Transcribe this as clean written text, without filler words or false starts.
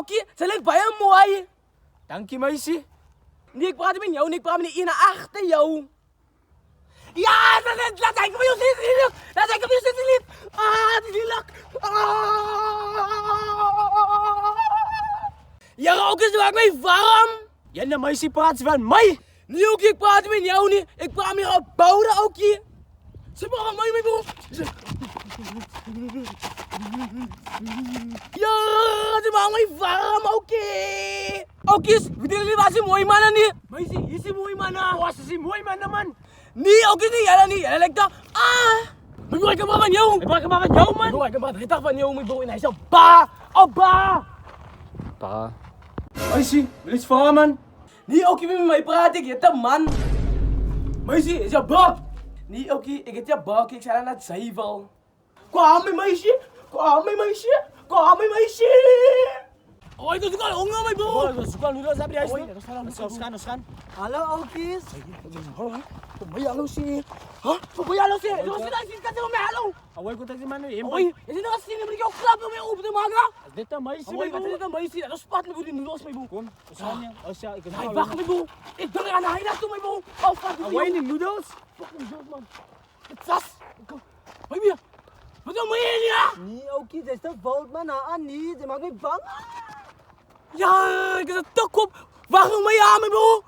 oké. Ze lijkt bij hem mooi. Dank je, meisje. Nee, ik praat niet met jou, nee, ik praat met die ene achter jou. Ja, laat kijken van jou zitten, lief. Laat kijken van jou zitten, lief. Ah, het is lelijk. Ja, Rookjes, maak mij warm. Jij en meisje praat van mij. Nee, oké, ik praat met jou niet. Ik praat met jou bouwen, oké. Ze praten met mij, broer. Ja, ze maken mij warm, oké. Oké, vertel jullie wat ze mooie mannen niet. Meisje, hier is een mooi man. Oh, ze zijn mooi man, man. Nee, oké, niet. Jij niet. Jij lijkt dat. Ah. Ik maak hem maar van jou. Ik maak hem maar van jou, man. Ik maak hem maar van jou, mijn broer. En hij zegt, ba. Oh, ba. Pa. Meisje, wil iets vragen, man? Nee, oké, met mij praten. Ik heet een man. Meisje, is je ba? Nee, oké, ik heet je ba. Ik zei naar het zuivel. Kwam mijn meisje. Kwam mijn meisje. Kwam mijn meisje. Oh, ik heb al honger, mijn broer. Oh, dat kan nu dat hebben jij. Ons gaan. Hallo oudjes. Hallo. Hallo, zie. Huh? Hallo, zie. Wat is dit? Kan je met hallo? Oh, ik contact die man nu. Hoi, is dit nog een zin om jou klappen om je open te maken? Is dit een meisje, Hoi, wat is dit dan meisje? Dat spat me voor die noedels, mijn broer. Kom, we gaan hier. Als ja, ik heb Hij wacht, mijn broer. Ik ben er aan de heide naartoe, mijn broer. Oh, fuck, Hou je die noedels? fucking joke, man. Het sas. Hoi, weer. Wat doe je hier, ja? Nee oudjes, dat is toch fout man. Niet, ze maakt mij bang. Ja, ik is een tok op. Wacht nog maar, ja, mijn broer.